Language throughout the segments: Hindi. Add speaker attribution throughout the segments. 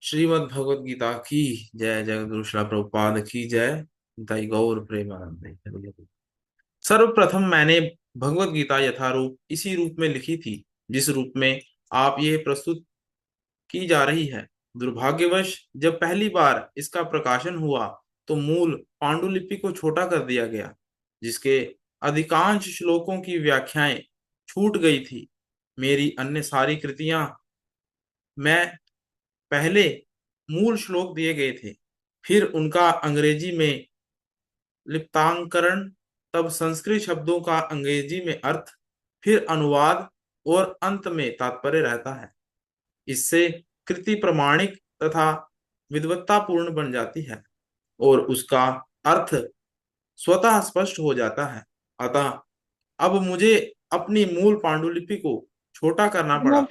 Speaker 1: श्रीमद् भगवद गीता की जय। जय गुरु श्रील प्रभुपाद की जय। दाई गौर प्रेमानंद। सर्वप्रथम मैंने भगवद गीता यथारूप इसी रूप में लिखी थी जिस रूप में आप ये प्रस्तुत की जा रही है। दुर्भाग्यवश जब पहली बार इसका प्रकाशन हुआ तो मूल पांडुलिपि को छोटा कर दिया गया, जिसके अधिकांश श्लोकों की व्याख्याएं छूट गई थी। मेरी अन्य सारी कृतियां मैं पहले मूल श्लोक दिए गए थे, फिर उनका अंग्रेजी में लिप्तांकरण, तब संस्कृत शब्दों का अंग्रेजी में अर्थ, फिर अनुवाद और अंत में तात्पर्य रहता है। इससे कृति प्रमाणिक तथा विद्वत्तापूर्ण बन जाती है और उसका अर्थ स्वतः स्पष्ट हो जाता है। अतः अब मुझे अपनी मूल पांडुलिपि को छोटा करना पड़ा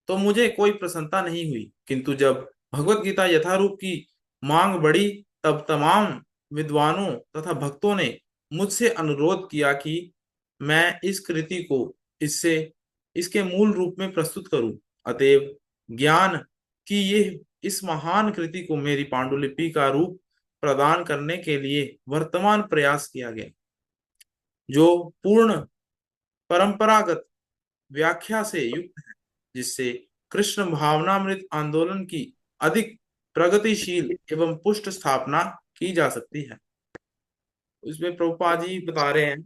Speaker 1: तो मुझे कोई प्रसन्नता नहीं हुई, किंतु जब भगवत गीता यथारूप की मांग बढ़ी तब तमाम विद्वानों तथा भक्तों ने मुझसे अनुरोध किया कि मैं इस कृति को इससे इसके मूल रूप में प्रस्तुत करूं। अतएव ज्ञान की ये इस महान कृति को मेरी पांडुलिपि का रूप प्रदान करने के लिए वर्तमान प्रयास किया गया, जो पूर्ण परंपरागत व्याख्या से युक्त है, जिससे कृष्ण भावनामृत आंदोलन की अधिक प्रगतिशील एवं पुष्ट स्थापना की जा सकती है। उसमें प्रभुपाद जी बता रहे हैं,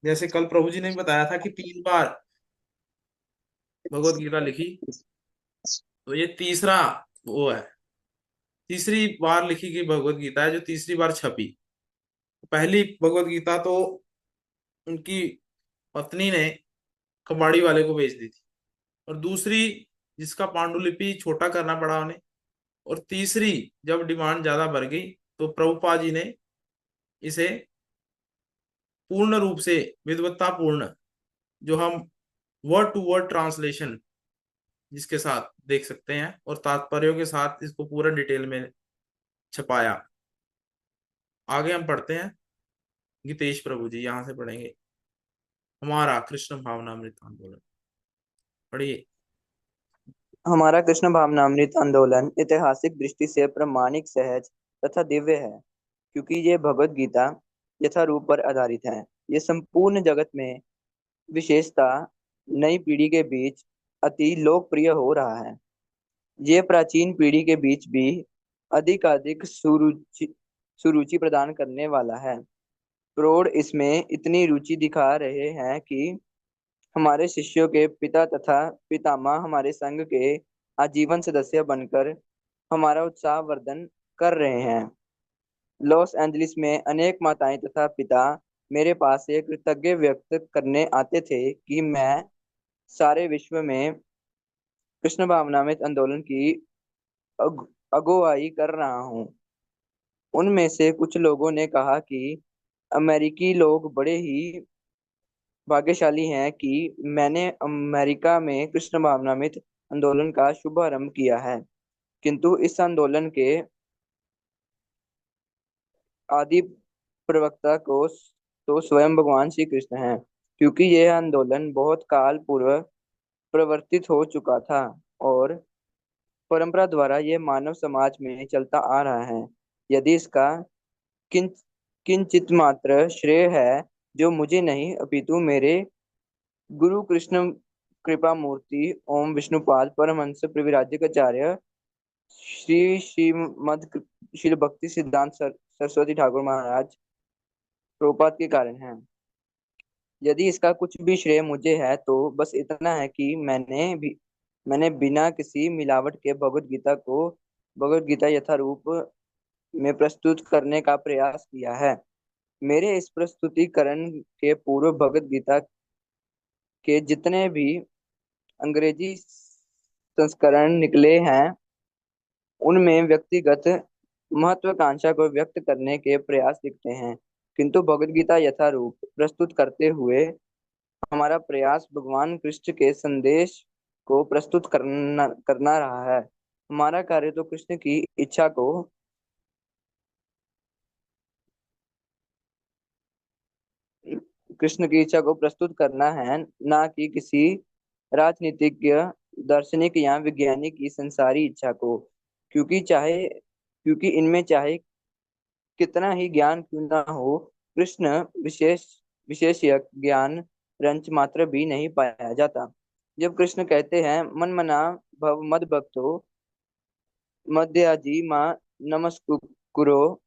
Speaker 1: जैसे कल प्रभु जी ने बताया था कि 3 बार भगवत गीता लिखी, तो ये तीसरा वो है, तीसरी बार लिखी गई भगवत गीता है जो तीसरी बार छपी। पहली भगवत गीता तो उनकी पत्नी ने कबाड़ी वाले को बेच दी थी, और दूसरी जिसका पांडुलिपि छोटा करना पड़ा उन्हें, और तीसरी जब डिमांड ज्यादा बढ़ गई तो प्रभुपाद जी ने इसे पूर्ण रूप से विद्वत्ता पूर्ण, जो हम वर्ड टू वर्ड ट्रांसलेशन जिसके साथ देख सकते हैं और तात्पर्यों के साथ इसको पूरा डिटेल में छपाया। आगे हम पढ़ते हैं, गीतेश प्रभु जी यहाँ से पढ़ेंगे हमारा कृष्ण भावनामृत आंदोलन। पढ़िए।
Speaker 2: हमारा कृष्ण भावनामृत आंदोलन ऐतिहासिक दृष्टि से प्रामाणिक, सहज तथा दिव्य है, क्योंकि ये भगवत गीता यथारूप पर आधारित है। ये संपूर्ण जगत में, विशेषता नई पीढ़ी के बीच अति लोकप्रिय हो रहा है। ये प्राचीन पीढ़ी के बीच भी अधिकाधिक सुरुचि प्रदान करने वाला है। प्रौढ़ इसमें इतनी रुचि दिखा रहे हैं कि हमारे शिष्यों के पिता तथा पितामह हमारे संघ के आजीवन सदस्य बनकर हमारा उत्साह वर्धन कर रहे हैं। लॉस एंजलिस में अनेक माताएं तथा पिता मेरे पास एक कृतज्ञ व्यक्त करने आते थे कि मैं सारे विश्व में कृष्ण भावनामृत आंदोलन की अगुवाई कर रहा हूँ। उनमें से कुछ लोगों ने कहा कि अमेरिकी लोग बड़े ही भाग्यशाली हैं कि मैंने अमेरिका में कृष्ण भावनामृत आंदोलन का शुभारंभ किया है। किंतु इस आंदोलन के आदि प्रवक्ता को तो स्वयं भगवान श्री कृष्ण हैं, क्योंकि यह आंदोलन बहुत काल पूर्व प्रवर्तित हो चुका था और परंपरा द्वारा यह मानव समाज में चलता आ रहा है। यदि इसका किंच किंचित मात्र श्रेय है, जो मुझे नहीं अपितु मेरे गुरु कृष्ण कृपा मूर्ति ओम विष्णुपाद परमहंस परिव्राजकाचार्य श्री श्रीमद श्रील भक्ति सिद्धांत सरस्वती ठाकुर महाराज प्रभुपाद के कारण है। यदि इसका कुछ भी श्रेय मुझे है तो बस इतना है कि मैंने बिना किसी मिलावट के भगवत गीता यथारूप में प्रस्तुत करने का प्रयास किया है। मेरे इस प्रस्तुतिकरण के पूर्व भगवत गीता के जितने भी अंग्रेजी संस्करण निकले हैं, उनमें व्यक्तिगत महत्वाकांक्षा को व्यक्त करने के प्रयास दिखते हैं, किंतु भगवद गीता यथारूप प्रस्तुत करते हुए हमारा प्रयास भगवान कृष्ण के संदेश को प्रस्तुत करना करना रहा है। हमारा कार्य तो कृष्ण की इच्छा को प्रस्तुत करना है, ना कि किसी राजनीतिज्ञ दार्शनिक या वैज्ञानिक की संसारी इच्छा को, क्योंकि इनमें चाहे कितना ही ज्ञान क्यों ना हो, कृष्ण विशेष विशेषज्ञ ज्ञान रंच मात्र भी नहीं पाया जाता। जब कृष्ण कहते हैं मन मना भव मद भक्तो मध्याजी माँ नमस्कुरो,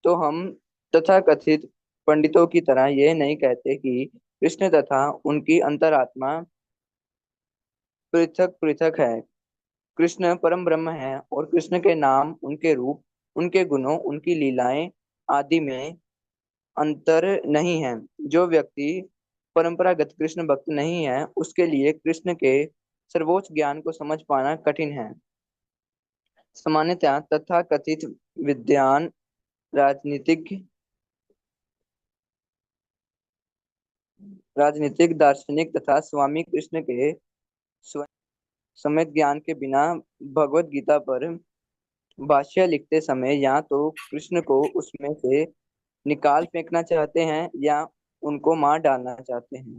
Speaker 2: तो हम तथाकथित पंडितों की तरह यह नहीं कहते कि कृष्ण तथा उनकी अंतरात्मा पृथक पृथक है। कृष्ण परम ब्रह्म है और कृष्ण के नाम, उनके रूप, उनके गुणों, उनकी लीलाएं आदि में अंतर नहीं है। जो व्यक्ति परंपरागत कृष्ण भक्त नहीं है, उसके लिए कृष्ण के सर्वोच्च ज्ञान को समझ पाना कठिन है। सामान्यतः तथाकथित विद्वान, राजनीतिक राजनीतिक दार्शनिक तथा स्वामी कृष्ण के समेत ज्ञान के बिना भगवत गीता पर भाष्य लिखते समय या तो कृष्ण को उसमें से निकाल फेंकना चाहते हैं या उनको मार डालना चाहते हैं।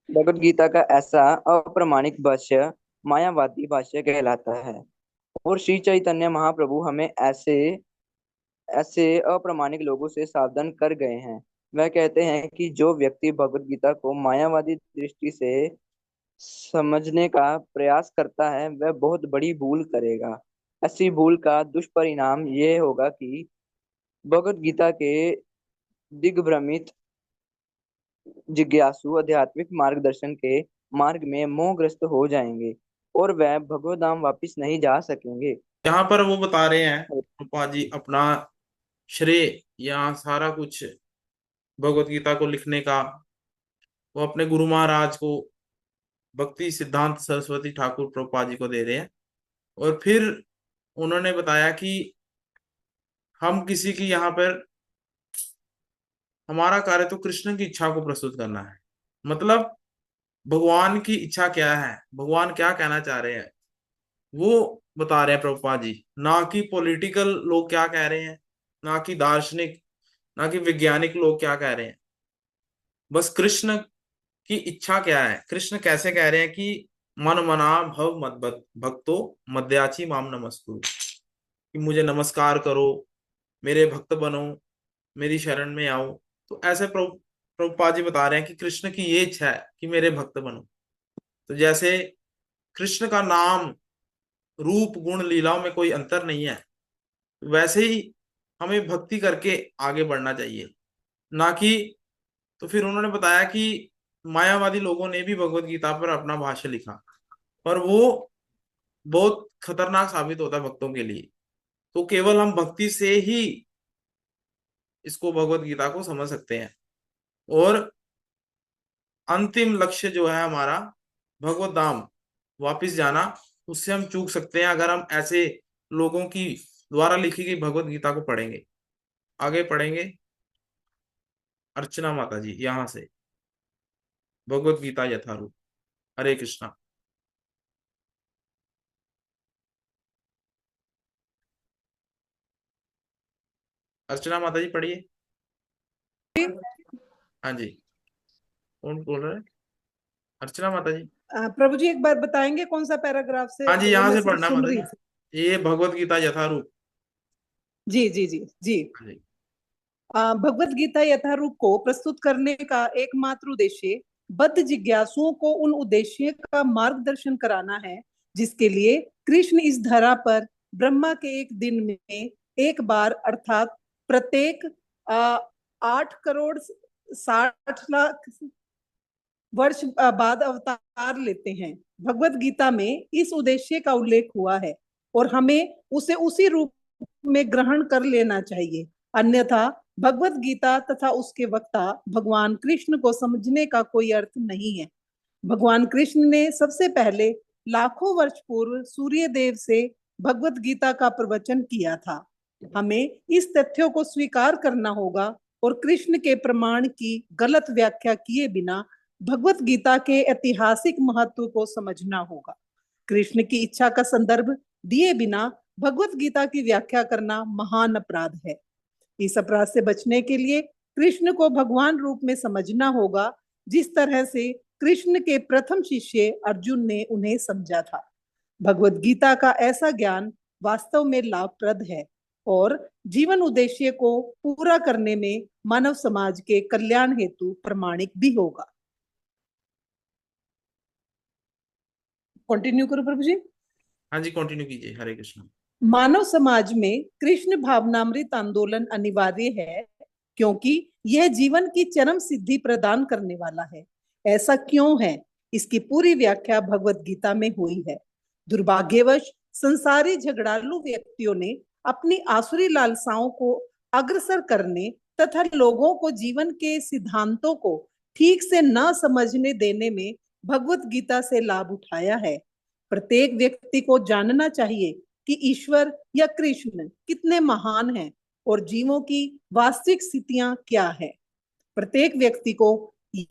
Speaker 2: भगवत गीता का ऐसा अप्रामाणिक भाष्य मायावादी भाष्य कहलाता है, और श्री चैतन्य महाप्रभु हमें ऐसे ऐसे अप्रामाणिक लोगों से सावधान कर गए हैं। वह कहते हैं कि जो व्यक्ति भगवत गीता को मायावादी दृष्टि से समझने का प्रयास करता है, वह बहुत बड़ी भूल करेगा। ऐसी भूल का दुष्परिणाम यह होगा कि भगवत गीता के दिग्भ्रमित जिज्ञासु आध्यात्मिक मार्गदर्शन के मार्ग में मोहग्रस्त हो जाएंगे और वह भगवत धाम वापिस नहीं जा सकेंगे।
Speaker 1: यहाँ पर वो बता रहे हैं रूपा जी अपना श्रेय या सारा कुछ भगवत गीता को लिखने का वो अपने गुरु महाराज को, भक्ति सिद्धांत सरस्वती ठाकुर प्रभुपाद जी को दे रहे हैं। और फिर उन्होंने बताया कि हम किसी की यहाँ पर, हमारा कार्य तो कृष्ण की इच्छा को प्रस्तुत करना है। मतलब भगवान की इच्छा क्या है, भगवान क्या कहना चाह रहे हैं, वो बता रहे हैं प्रभुपाद जी। ना कि पॉलिटिकल लोग क्या कह रहे हैं, ना कि दार्शनिक, ना कि वैज्ञानिक लोग क्या कह रहे हैं। बस कृष्ण की इच्छा क्या है, कृष्ण कैसे कह रहे हैं कि मन मना भव मद भक्तो मद्याची माम नमस्कुरु, कि मुझे नमस्कार करो, मेरे भक्त बनो, मेरी शरण में आओ। तो ऐसे प्रभुपाद जी बता रहे हैं कि कृष्ण की ये इच्छा है कि मेरे भक्त बनो। तो जैसे कृष्ण का नाम, रूप, गुण, लीलाओं में कोई अंतर नहीं है, वैसे ही हमें भक्ति करके आगे बढ़ना चाहिए, ना कि। तो फिर उन्होंने बताया कि मायावादी लोगों ने भी भगवत गीता पर अपना भाष्य लिखा, पर वो बहुत खतरनाक साबित होता है भक्तों के लिए। तो केवल हम भक्ति से ही इसको, भगवत गीता को समझ सकते हैं। और अंतिम लक्ष्य जो है हमारा भगवत धाम वापिस जाना, उससे हम चूक सकते हैं अगर हम ऐसे लोगों की द्वारा लिखी गई भगवत गीता को पढ़ेंगे। आगे पढ़ेंगे अर्चना माता जी यहाँ से, भगवत गीता यथारूप। हरे कृष्णा। अर्चना माता जी पढ़िए। हाँ जी, कौन बोल रहे हैं? अर्चना माता जी।
Speaker 3: प्रभु जी एक बार बताएंगे कौन सा पैराग्राफ से?
Speaker 1: हाँ जी, यहाँ
Speaker 3: मैं
Speaker 1: से
Speaker 3: सिर्फ
Speaker 1: पढ़ना
Speaker 3: सुन
Speaker 1: माता
Speaker 3: रही
Speaker 1: जी,
Speaker 3: थी।
Speaker 1: ये भगवत गीता यथारूप।
Speaker 3: जी जी जी जी।
Speaker 1: हाँ जी।
Speaker 3: भगवत गीता यथारूप को प्रस्तुत करने का एकमात्र उद्देश्य बद्ध जिज्ञासुओं को उन उद्देश्यों का मार्गदर्शन कराना है जिसके लिए कृष्ण इस धरा पर ब्रह्मा के एक दिन में एक बार अर्थात प्रत्येक 8 करोड़ 60 लाख वर्ष बाद अवतार लेते हैं। भगवत गीता में इस उद्देश्य का उल्लेख हुआ है और हमें उसे उसी रूप में ग्रहण कर लेना चाहिए, अन्यथा भगवत गीता तथा उसके वक्ता भगवान कृष्ण को समझने का कोई अर्थ नहीं है। भगवान कृष्ण ने सबसे पहले लाखों वर्ष पूर्व सूर्य देव से भगवत गीता का प्रवचन किया था। हमें इस तथ्यों को स्वीकार करना होगा और कृष्ण के प्रमाण की गलत व्याख्या किए बिना भगवत गीता के ऐतिहासिक महत्व को समझना होगा। कृष्ण की इच्छा का संदर्भ दिए बिना भगवत गीता की व्याख्या करना महान अपराध है। इस अपराध से बचने के लिए कृष्ण को भगवान रूप में समझना होगा, जिस तरह से कृष्ण के प्रथम शिष्य अर्जुन ने उन्हें समझा था। भगवत गीता का ऐसा ज्ञान वास्तव में लाभप्रद है और जीवन उद्देश्य को पूरा करने में मानव समाज के कल्याण हेतु प्रमाणिक भी होगा। कंटिन्यू करो प्रभु जी।
Speaker 1: हाँ जी, कंटिन्यू कीजिए। हरे कृष्ण।
Speaker 3: मानव समाज में कृष्ण भावनामृत आंदोलन अनिवार्य है क्योंकि यह जीवन की चरम सिद्धि प्रदान करने वाला है। ऐसा क्यों है, इसकी पूरी व्याख्या भगवत गीता में हुई है। दुर्भाग्यवश संसारी झगड़ालू व्यक्तियों ने अपनी आसुरी लालसाओं को अग्रसर करने तथा लोगों को जीवन के सिद्धांतों को ठीक से न समझने देने में भगवत गीता से लाभ उठाया है। प्रत्येक व्यक्ति को जानना चाहिए कि ईश्वर या कृष्ण कितने महान हैं और जीवों की वास्तविक स्थितियां क्या है। प्रत्येक व्यक्ति को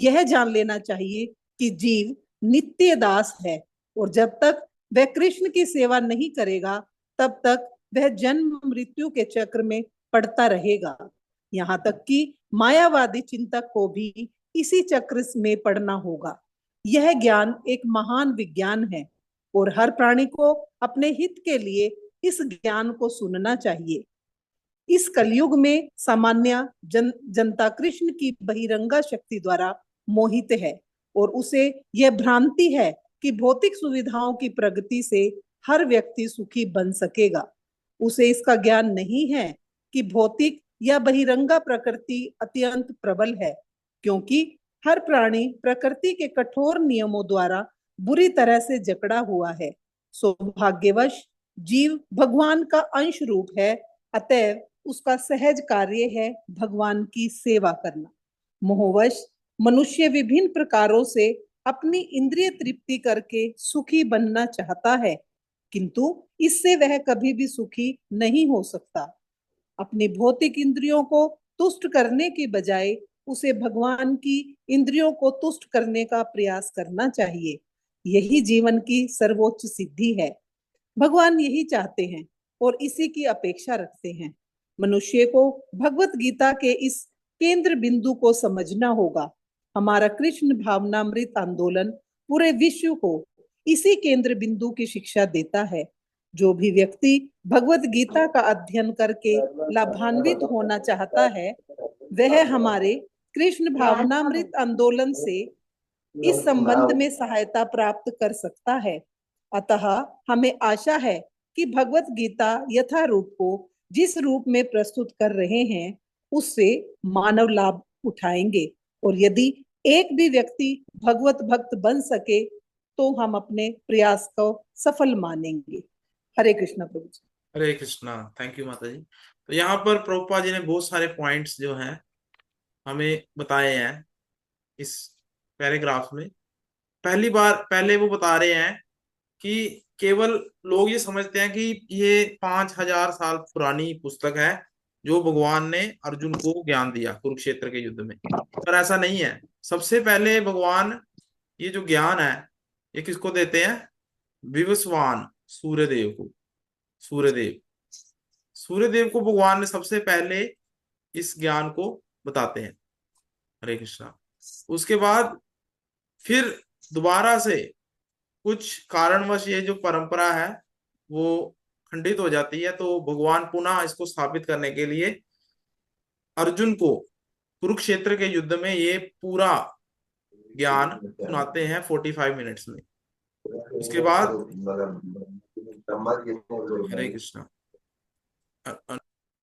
Speaker 3: यह जान लेना चाहिए कि जीव नित्य दास है और जब तक वह कृष्ण की सेवा नहीं करेगा तब तक वह जन्म मृत्यु के चक्र में पड़ता रहेगा। यहाँ तक कि मायावादी चिंतक को भी इसी चक्र में पड़ना होगा। यह ज्ञान एक महान विज्ञान है और हर प्राणी को अपने हित के लिए इस ज्ञान को सुनना चाहिए। इस कलयुग में सामान्य जनता कृष्ण की बहिरंगा शक्ति द्वारा मोहित है और उसे यह भ्रांति है कि भौतिक सुविधाओं की प्रगति से हर व्यक्ति सुखी बन सकेगा। उसे इसका ज्ञान नहीं है कि भौतिक या बहिरंगा प्रकृति अत्यंत प्रबल है क्योंकि हर प्राणी प्रकृति के कठोर नियमों द्वारा बुरी तरह से जकड़ा हुआ है। सौभाग्यवश जीव भगवान का अंश रूप है, अतएव उसका सहज कार्य है भगवान की सेवा करना। मोहवश मनुष्य विभिन्न प्रकारों से अपनी इंद्रिय तृप्ति करके सुखी बनना चाहता है, किंतु इससे वह कभी भी सुखी नहीं हो सकता। अपनी भौतिक इंद्रियों को तुष्ट करने के बजाय उसे भगवान की इंद्रियों को तुष्ट करने का प्रयास करना चाहिए। यही जीवन की सर्वोच्च सिद्धि है। भगवान यही चाहते हैं और इसी की अपेक्षा रखते हैं। मनुष्य को भगवत गीता के इस केंद्र बिंदु को समझना होगा। हमारा कृष्ण भावनामृत आंदोलन पूरे विश्व को इसी केंद्र बिंदु की शिक्षा देता है। जो भी व्यक्ति भगवत गीता का अध्ययन करके लाभान्वित होना चाहता है, वह हमारे कृष्ण भावनामृत आंदोलन से इस संबंध में सहायता प्राप्त कर सकता है। अतः हमें आशा है कि भगवत गीता यथारूप को जिस रूप में प्रस्तुत कर रहे हैं उससे मानव लाभ उठाएंगे और यदि एक भी व्यक्ति भगवत भक्त बन सके तो हम अपने प्रयास को सफल मानेंगे। हरे कृष्णा प्रभु जी।
Speaker 1: हरे कृष्णा। थैंक यू माता जी। तो यहाँ पर प्रभुपाद जी ने बहुत सारे पॉइंट्स जो हैं हमें बताए हैं इस पैराग्राफ में। पहले वो बता रहे हैं कि केवल लोग ये समझते हैं कि ये 5,000 साल पुरानी पुस्तक है जो भगवान ने अर्जुन को ज्ञान दिया कुरुक्षेत्र के युद्ध में, पर ऐसा नहीं है। सबसे पहले भगवान ये जो ज्ञान है ये किसको देते हैं? विवस्वान सूर्यदेव को। सूर्यदेव को भगवान ने सबसे पहले इस ज्ञान को बताते हैं। हरे कृष्णा। उसके बाद फिर दोबारा से कुछ कारणवश ये जो परंपरा है वो खंडित हो जाती है, तो भगवान पुनः इसको स्थापित करने के लिए अर्जुन को कुरुक्षेत्र के युद्ध में ये पूरा ज्ञान सुनाते हैं 45 मिनट्स में। उसके बाद हरे कृष्णा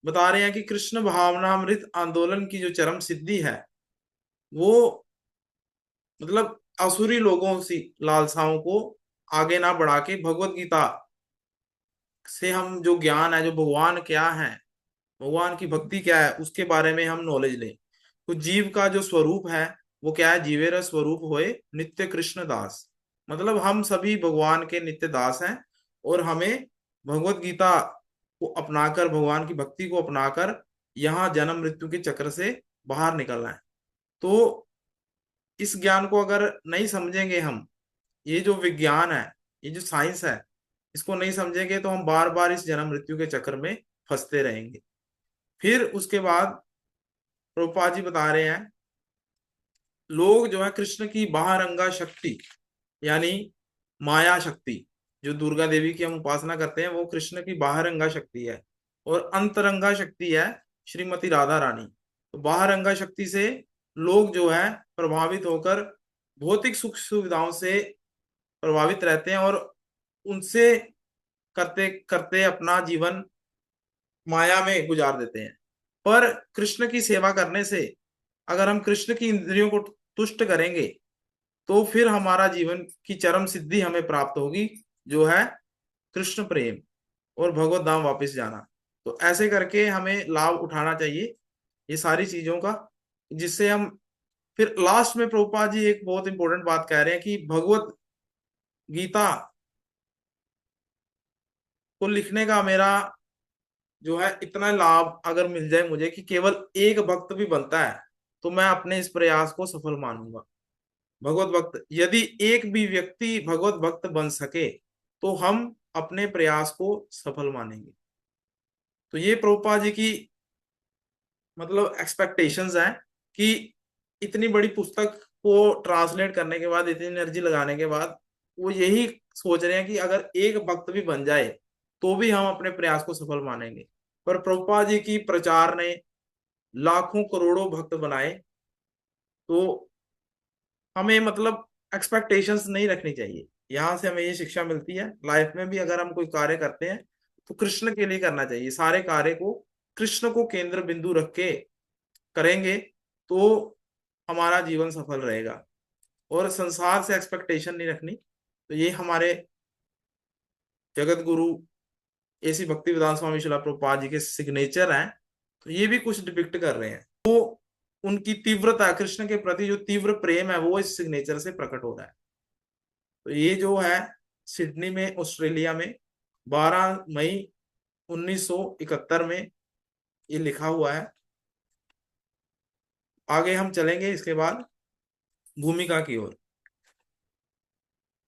Speaker 1: बता रहे हैं कि कृष्ण भावनामृत आंदोलन की जो चरम सिद्धि है वो मतलब असुरी लोगों सी लालसाओं को आगे ना बढ़ा के भगवत गीता से हम जो ज्ञान है, जो भगवान क्या है, भगवान की भक्ति क्या है, उसके बारे में हम नॉलेज लें। तो जीव का जो स्वरूप है वो क्या है? जीवेर स्वरूप होए नित्य कृष्ण दास। मतलब हम सभी भगवान के नित्य दास हैं और हमें भगवत गीता को अपनाकर, भगवान की भक्ति को अपनाकर यहाँ जन्म मृत्यु के चक्र से बाहर निकलना है। तो इस ज्ञान को अगर नहीं समझेंगे हम, ये जो विज्ञान है, ये जो साइंस है, इसको नहीं समझेंगे तो हम बार बार इस जन्म मृत्यु के चक्र में फंसते रहेंगे। फिर उसके बाद प्रभुपाद जी बता रहे हैं लोग जो है कृष्ण की बाहरंगा शक्ति यानी माया शक्ति, जो दुर्गा देवी की हम उपासना करते हैं, वो कृष्ण की बाहरंगा शक्ति है। और अंतरंगा शक्ति है श्रीमती राधा रानी। तो बाहरंगा शक्ति से लोग जो है प्रभावित होकर भौतिक सुख सुविधाओं से प्रभावित रहते हैं, और उनसे करते करते अपना जीवन माया में गुजार देते हैं। पर कृष्ण की सेवा करने से, अगर हम कृष्ण की इंद्रियों को तुष्ट करेंगे, तो फिर हमारा जीवन की चरम सिद्धि हमें प्राप्त होगी, जो है कृष्ण प्रेम और भगवत धाम वापस जाना। तो ऐसे करके हमें लाभ उठाना चाहिए ये सारी चीजों का, जिससे हम फिर लास्ट में प्रभुपाद जी एक बहुत इंपॉर्टेंट बात कह रहे हैं कि भगवत गीता को लिखने का मेरा जो है इतना लाभ अगर मिल जाए मुझे कि केवल एक भक्त भी बनता है, तो मैं अपने इस प्रयास को सफल मानूंगा। भगवत भक्त यदि एक भी व्यक्ति भगवत भक्त बन सके, तो हम अपने प्रयास को सफल मानेंगे। तो ये प्रभुपाद जी की मतलब एक्सपेक्टेशंस हैं कि इतनी बड़ी पुस्तक को ट्रांसलेट करने के बाद, इतनी एनर्जी लगाने के बाद, वो यही सोच रहे हैं कि अगर एक भक्त भी बन जाए तो भी हम अपने प्रयास को सफल मानेंगे। पर प्रभुपाद जी की प्रचार ने लाखों करोड़ों भक्त बनाए। तो हमें मतलब एक्सपेक्टेशंस नहीं रखनी चाहिए। यहाँ से हमें ये शिक्षा मिलती है, लाइफ में भी अगर हम कोई कार्य करते हैं तो कृष्ण के लिए करना चाहिए। सारे कार्य को कृष्ण को केंद्र बिंदु रख के करेंगे तो हमारा जीवन सफल रहेगा। और संसार से एक्सपेक्टेशन नहीं रखनी। तो ये हमारे जगत गुरु ऐसी भक्ति वेदांत स्वामी शिला प्रभुपाद जी के सिग्नेचर हैं। तो ये भी कुछ डिपिक्ट कर रहे हैं। तो उनकी तीव्रता, कृष्ण के प्रति जो तीव्र प्रेम है, वो इस सिग्नेचर से प्रकट हो रहा है। तो ये जो है सिडनी में, ऑस्ट्रेलिया में 12 मई 1971 में ये लिखा हुआ है। आगे हम चलेंगे इसके बाद भूमिका की ओर।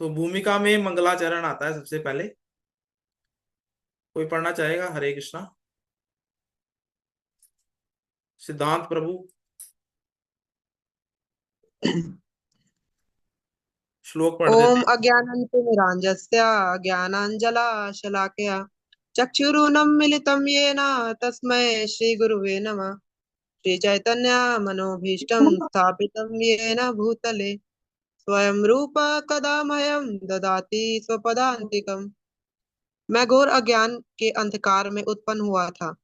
Speaker 1: तो भूमिका में मंगलाचरण आता है सबसे पहले। कोई पढ़ना चाहेगा? हरे कृष्णा। सिद्धांत प्रभु श्लोक पढ़
Speaker 4: ओम
Speaker 1: देते।
Speaker 4: अज्ञानतिमिरान्धस्य ज्ञानाञ्जलाशलाकया चक्षुरुन्मीलितं येन तस्मै श्रीगुरुवे नमः। श्रीचैतन्यमनोभीष्टं स्थापितं येन भूतले स्वयं रूप कदा मह्यं ददाति स्वपदान्तिकम्। मैं घोर अज्ञान के अंधकार में उत्पन्न हुआ था,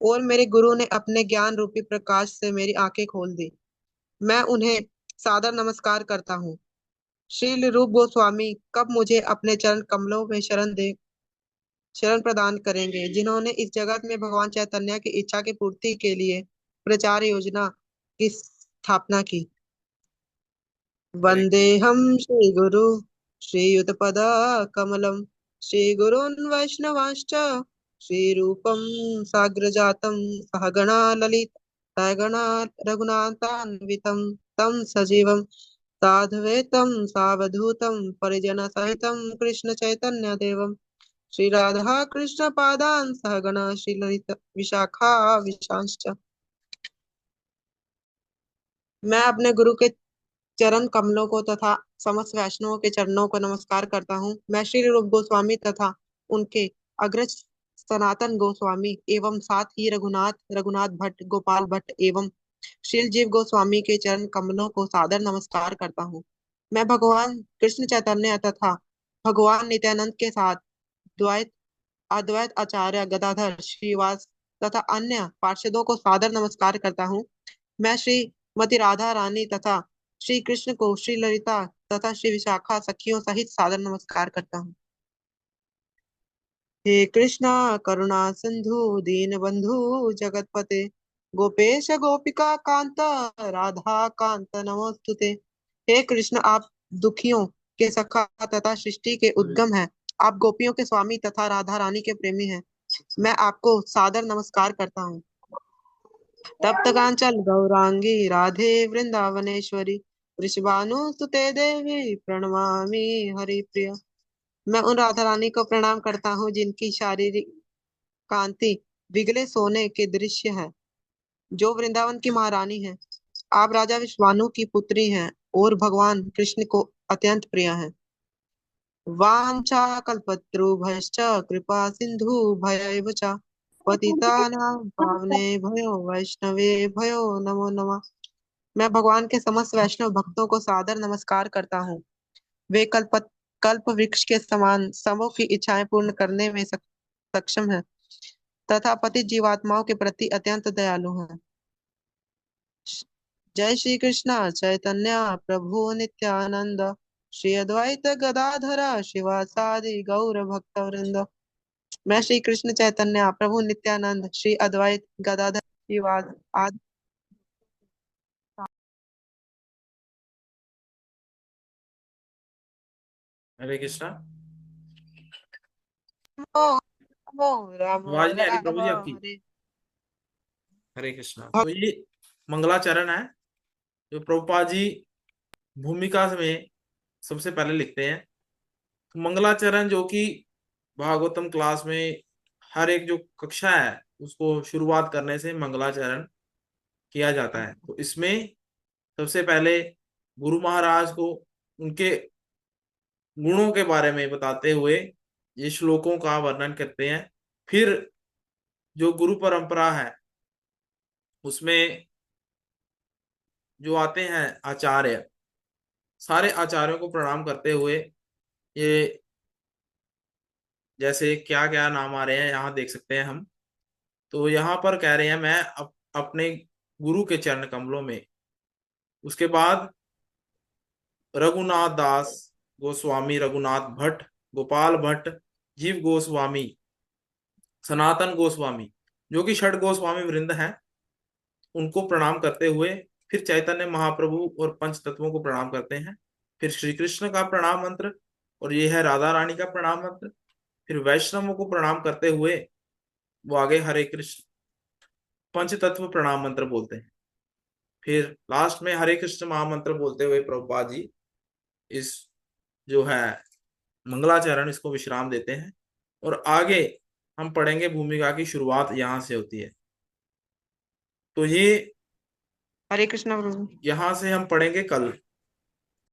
Speaker 4: और मेरे गुरु ने अपने ज्ञान रूपी प्रकाश से मेरी आंखें खोल दी। मैं उन्हें सादर नमस्कार करता हूँ। श्रील रूप गोस्वामी कब मुझे अपने चरण कमलों में शरण प्रदान करेंगे, जिन्होंने इस जगत में भगवान चैतन्य की इच्छा की पूर्ति के लिए प्रचार योजना की स्थापना की।
Speaker 1: हरे
Speaker 4: वंदेहम श्री गुरु श्रीयुतपद कमलम श्रीगुरुन् वैष्णवांश्च श्रीरूपं साग्रजातं सहगणा ललित सहगणा रघुनाथान्वितं तं सजीवं साधुवेतं सावधूतं परिजनसहितं कृष्ण चैतन्य देवं श्री राधा कृष्ण पादान सहगण श्री ललित विशाखा विशांश्च। मैं अपने गुरु के चरण कमलों को तथा समस्त वैष्णवों के चरणों को नमस्कार करता हूँ। मैं श्री रूप गोस्वामी तथा उनके अग्रज सनातन गोस्वामी एवं साथ ही रघुनाथ रघुनाथ भट्ट गोपाल भट्ट एवं श्रील जीव गोस्वामी के चरण कमलों को सादर नमस्कार करता हूँ। मैं भगवान कृष्ण चैतन्य तथा भगवान नित्यानंद के साथ द्वैत अद्वैत आचार्य गदाधर श्रीवास तथा अन्य पार्षदों को सादर नमस्कार करता हूँ। मैं श्रीमती राधा रानी तथा श्री कृष्ण को श्री ललिता तथा श्री विशाखा सखियों सहित सादर नमस्कार करता हूँ। हे कृष्णा करुणा सिंधु दीन बंधु जगतपते गोपेश गोपिका कांत राधा कांत नमोस्तुते। हे कृष्ण, आप दुखियों के सखा तथा सृष्टि के उद्गम हैं। आप गोपियों के स्वामी तथा राधा रानी के प्रेमी हैं। मैं आपको सादर नमस्कार करता हूँ। तप्त कांचन गौरांगी राधे वृंदावनेश्वरी वृषभानुसुते देवी प्रणमामि हरिप्रिय। मैं उन राधा रानी को प्रणाम करता हूँ जिनकी शारीरिक कांति बिगले सोने के दृश्य है, जो वृंदावन की महारानी है। आप राजा विश्वानु की पुत्री हैं और भगवान कृष्ण को अत्यंत प्रिय हैं। वाञ्छाकल्पतरुभ्यश्च कृपा सिंधु भयैव च पतितानां पावनेभ्यो वैष्णवेभ्यो नमो नमः। मैं भगवान के समस्त वैष्णव भक्तों को सादर नमस्कार करता हूँ। वे कल्प वृक्ष के समान सबों की इच्छाएं पूर्ण करने में सक्षम है तथा पतित जीवात्माओं के प्रति अत्यंत दयालु हैं। जय श्री कृष्ण चैतन्य प्रभु नित्यानंद श्री अद्वैत गदाधर शिवासादि गौर भक्त वृंद। मैं श्री कृष्ण चैतन्य प्रभु नित्यानंद श्री अद्वैत गदाधर शिवास आदि।
Speaker 1: हरे कृष्णा।
Speaker 4: राम
Speaker 1: आवाज नहीं आ रही
Speaker 4: राम
Speaker 1: प्रभु जी आपकी।
Speaker 4: हरे।
Speaker 1: हरे कृष्णा। तो ये मंगलाचरण है जो प्रभुपाद जी भूमिका में सबसे पहले लिखते हैं। तो मंगलाचरण जो कि भागवतम क्लास में हर एक जो कक्षा है उसको शुरुआत करने से मंगलाचरण किया जाता है। तो इसमें सबसे पहले गुरु महाराज को उनके गुणों के बारे में बताते हुए ये श्लोकों का वर्णन करते हैं। फिर जो गुरु परंपरा है उसमें जो आते हैं आचार्य, सारे आचार्यों को प्रणाम करते हुए ये जैसे क्या क्या नाम आ रहे हैं यहाँ देख सकते हैं हम। तो यहाँ पर कह रहे हैं मैं अपने गुरु के चरण कमलों में। उसके बाद रघुनाथ दास गोस्वामी, रघुनाथ भट्ट, गोपाल भट्ट, जीव गोस्वामी, सनातन गोस्वामी जो कि षड गोस्वामी वृंद हैं, उनको प्रणाम करते हुए फिर चैतन्य महाप्रभु और पंच तत्वों को प्रणाम करते हैं। फिर श्री कृष्ण का प्रणाम मंत्र और ये है राधा रानी का प्रणाम मंत्र। फिर वैष्णवों को प्रणाम करते हुए वो आगे हरे कृष्ण पंच तत्व प्रणाम मंत्र बोलते हैं। फिर लास्ट में हरे कृष्ण महामंत्र बोलते हुए प्रभुपाद जी इस जो है मंगलाचरण इसको विश्राम देते हैं। और आगे हम पढ़ेंगे, भूमिका की शुरुआत यहाँ से होती है। तो ये
Speaker 4: हरे कृष्ण प्रभु।
Speaker 1: यहाँ से हम पढ़ेंगे कल।